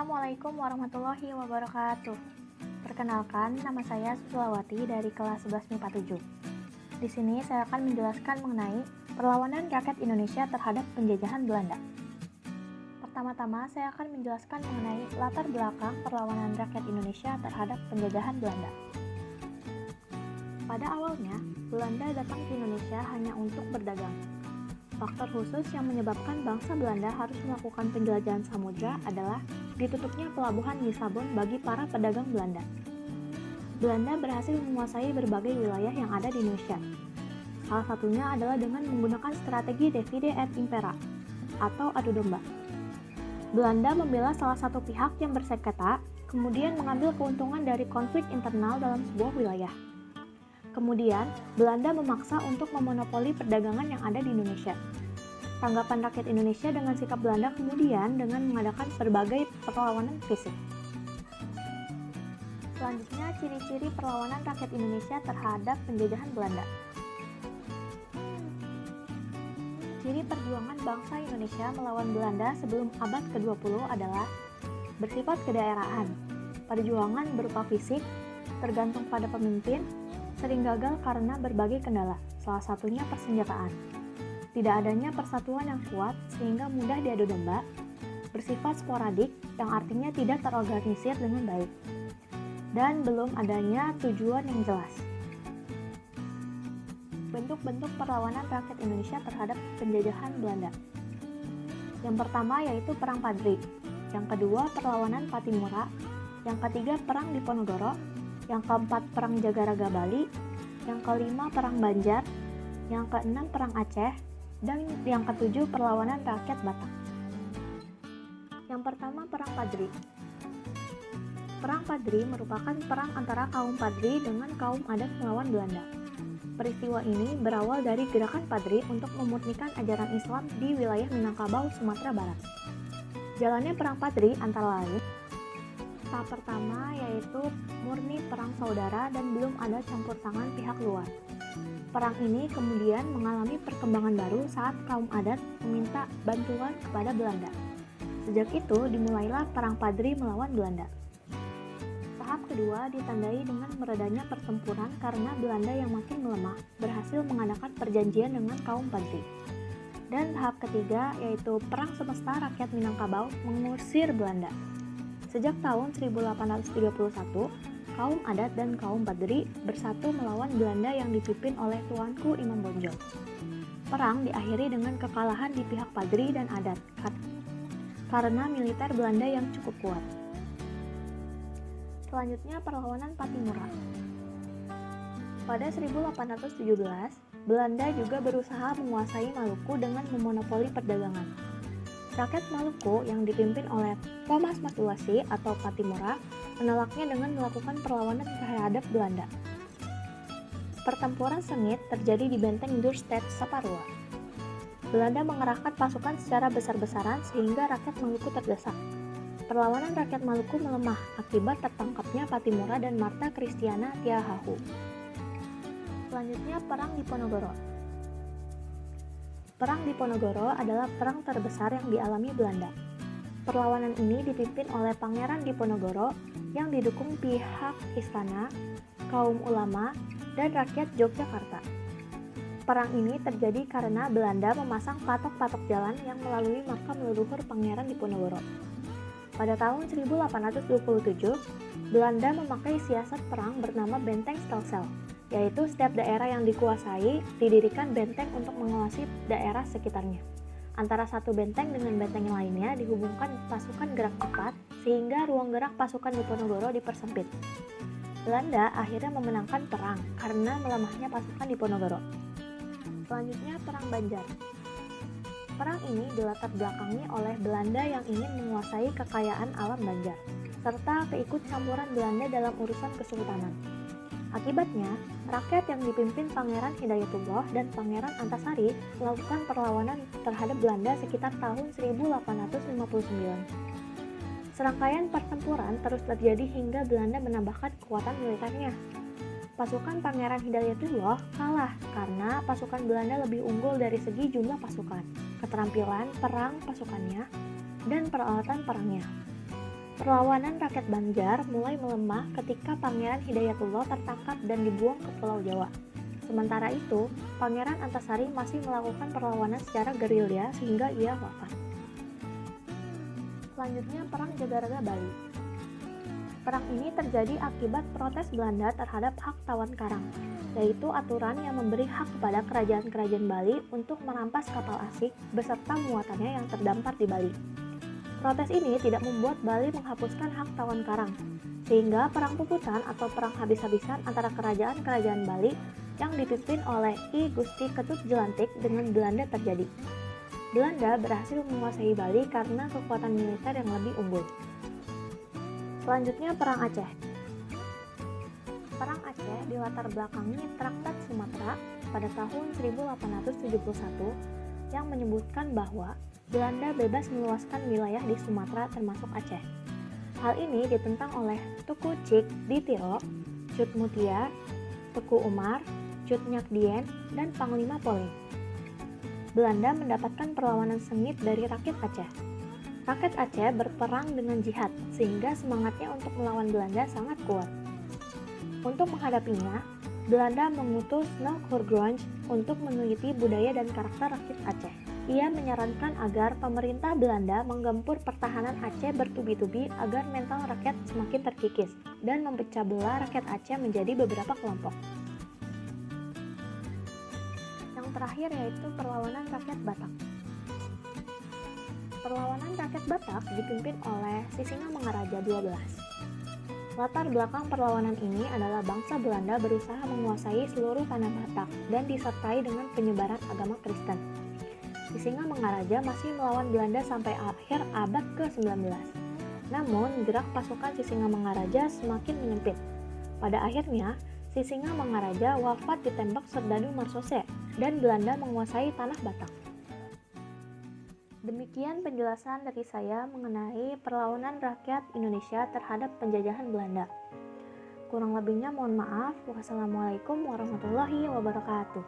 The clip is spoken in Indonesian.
Assalamualaikum warahmatullahi wabarakatuh. Perkenalkan, nama saya Susilawati dari kelas 11 MIPA 7. Di sini saya akan menjelaskan mengenai perlawanan rakyat Indonesia terhadap penjajahan Belanda. Pertama-tama, saya akan menjelaskan mengenai latar belakang perlawanan rakyat Indonesia terhadap penjajahan Belanda. Pada awalnya, Belanda datang ke Indonesia hanya untuk berdagang. Faktor khusus yang menyebabkan bangsa Belanda harus melakukan penjelajahan samudra adalah ditutupnya pelabuhan Lisabon bagi para pedagang Belanda. Belanda berhasil menguasai berbagai wilayah yang ada di Indonesia. Salah satunya adalah dengan menggunakan strategi divide et impera atau adu domba. Belanda membela salah satu pihak yang bersengketa, kemudian mengambil keuntungan dari konflik internal dalam sebuah wilayah. Kemudian, Belanda memaksa untuk memonopoli perdagangan yang ada di Indonesia. Tanggapan rakyat Indonesia dengan sikap Belanda kemudian dengan mengadakan berbagai perlawanan fisik. Selanjutnya, ciri-ciri perlawanan rakyat Indonesia terhadap penjajahan Belanda. Ciri perjuangan bangsa Indonesia melawan Belanda sebelum abad ke-20 adalah bersifat kedaerahan, perjuangan berupa fisik, tergantung pada pemimpin, sering gagal karena berbagai kendala, salah satunya persenjataan. Tidak adanya persatuan yang kuat sehingga mudah diadu domba, bersifat sporadik yang artinya tidak terorganisir dengan baik, dan belum adanya tujuan yang jelas. Bentuk-bentuk perlawanan rakyat Indonesia terhadap penjajahan Belanda. Yang pertama yaitu Perang Padri, yang kedua perlawanan Patimura, yang ketiga Perang Diponegoro, yang keempat Perang Jagaraga Bali, yang kelima Perang Banjar, yang keenam Perang Aceh, dan yang ketujuh perlawanan rakyat Batak. Yang pertama Perang Padri. Perang Padri merupakan perang antara kaum Padri dengan kaum adat melawan Belanda. Peristiwa ini berawal dari gerakan Padri untuk memurnikan ajaran Islam di wilayah Minangkabau, Sumatera Barat. Jalannya Perang Padri antara lain tahap pertama yaitu murni perang saudara dan belum ada campur tangan pihak luar. Perang ini kemudian mengalami perkembangan baru saat kaum adat meminta bantuan kepada Belanda. Sejak itu dimulailah Perang Padri melawan Belanda. Tahap kedua ditandai dengan meredanya pertempuran karena Belanda yang makin melemah berhasil mengadakan perjanjian dengan kaum Padri. Dan tahap ketiga yaitu Perang Semesta Rakyat Minangkabau mengusir Belanda. Sejak tahun 1831, kaum adat dan kaum Padri bersatu melawan Belanda yang dipimpin oleh Tuanku Imam Bonjol. Perang diakhiri dengan kekalahan di pihak Padri dan adat karena militer Belanda yang cukup kuat. Selanjutnya perlawanan Patimura. Pada 1817, Belanda juga berusaha menguasai Maluku dengan memonopoli perdagangan. Rakyat Maluku yang dipimpin oleh Thomas Matulasi atau Patimura menolaknya dengan melakukan perlawanan terhadap Belanda. Pertempuran sengit terjadi di benteng Dürrstedt Saparua. Belanda mengerahkan pasukan secara besar-besaran sehingga rakyat Maluku terdesak. Perlawanan rakyat Maluku melemah akibat tertangkapnya Patimura dan Marta Christiana Tiahahu. Selanjutnya Perang Diponegoro. Perang Diponegoro adalah perang terbesar yang dialami Belanda. Perlawanan ini dipimpin oleh Pangeran Diponegoro yang didukung pihak istana, kaum ulama, dan rakyat Yogyakarta. Perang ini terjadi karena Belanda memasang patok-patok jalan yang melalui makam leluhur Pangeran Diponegoro. Pada tahun 1827, Belanda memakai siasat perang bernama Benteng Stelsel, yaitu setiap daerah yang dikuasai didirikan benteng untuk mengawasi daerah sekitarnya. Antara satu benteng dengan benteng lainnya dihubungkan pasukan gerak cepat sehingga ruang gerak pasukan Diponegoro dipersempit. Belanda akhirnya memenangkan perang karena melemahnya pasukan Diponegoro. Selanjutnya Perang Banjar. Perang ini dilatar belakangi oleh Belanda yang ingin menguasai kekayaan alam Banjar, serta keikut campuran Belanda dalam urusan kesultanan. Akibatnya, rakyat yang dipimpin Pangeran Hidayatullah dan Pangeran Antasari melakukan perlawanan terhadap Belanda sekitar tahun 1859. Serangkaian pertempuran terus terjadi hingga Belanda menambahkan kekuatan militernya. Pasukan Pangeran Hidayatullah kalah karena pasukan Belanda lebih unggul dari segi jumlah pasukan, keterampilan perang pasukannya, dan peralatan perangnya. Perlawanan rakyat Banjar mulai melemah ketika Pangeran Hidayatullah tertangkap dan dibuang ke Pulau Jawa. Sementara itu, Pangeran Antasari masih melakukan perlawanan secara gerilya sehingga ia wafat. Selanjutnya, Perang Jagaraga Bali. Perang ini terjadi akibat protes Belanda terhadap hak tawan karang, yaitu aturan yang memberi hak kepada kerajaan-kerajaan Bali untuk merampas kapal asing beserta muatannya yang terdampar di Bali. Protes ini tidak membuat Bali menghapuskan hak tawan karang, sehingga perang puputan atau perang habis-habisan antara kerajaan-kerajaan Bali yang dipimpin oleh Ki Gusti Ketut Jelantik dengan Belanda terjadi. Belanda berhasil menguasai Bali karena kekuatan militer yang lebih unggul. Selanjutnya, Perang Aceh. Perang Aceh dilatar belakangi Traktat Sumatera pada tahun 1871 yang menyebutkan bahwa Belanda bebas meluaskan wilayah di Sumatera termasuk Aceh. Hal ini ditentang oleh Tuku Cik di Tiro, Cut Mutia, Teku Umar, Cut Nyakdien, dan Panglima Polim. Belanda mendapatkan perlawanan sengit dari rakyat Aceh. Rakyat Aceh berperang dengan jihad, sehingga semangatnya untuk melawan Belanda sangat kuat. Untuk menghadapinya, Belanda mengutus Snel Khurgronj untuk meneliti budaya dan karakter rakyat Aceh. Ia menyarankan agar pemerintah Belanda menggempur pertahanan Aceh bertubi-tubi agar mental rakyat semakin terkikis, dan memecah belah rakyat Aceh menjadi beberapa kelompok. Yang terakhir yaitu perlawanan rakyat Batak. Perlawanan rakyat Batak dipimpin oleh Sisingamangaraja XII. Latar belakang perlawanan ini adalah bangsa Belanda berusaha menguasai seluruh tanah Batak dan disertai dengan penyebaran agama Kristen. Sisingamangaraja masih melawan Belanda sampai akhir abad ke-19. Namun, gerak pasukan Sisingamangaraja semakin menyempit. Pada akhirnya, Sisingamangaraja wafat ditembak Serdadu Marsose dan Belanda menguasai tanah Batak. Demikian penjelasan dari saya mengenai perlawanan rakyat Indonesia terhadap penjajahan Belanda. Kurang lebihnya mohon maaf. Wassalamualaikum warahmatullahi wabarakatuh.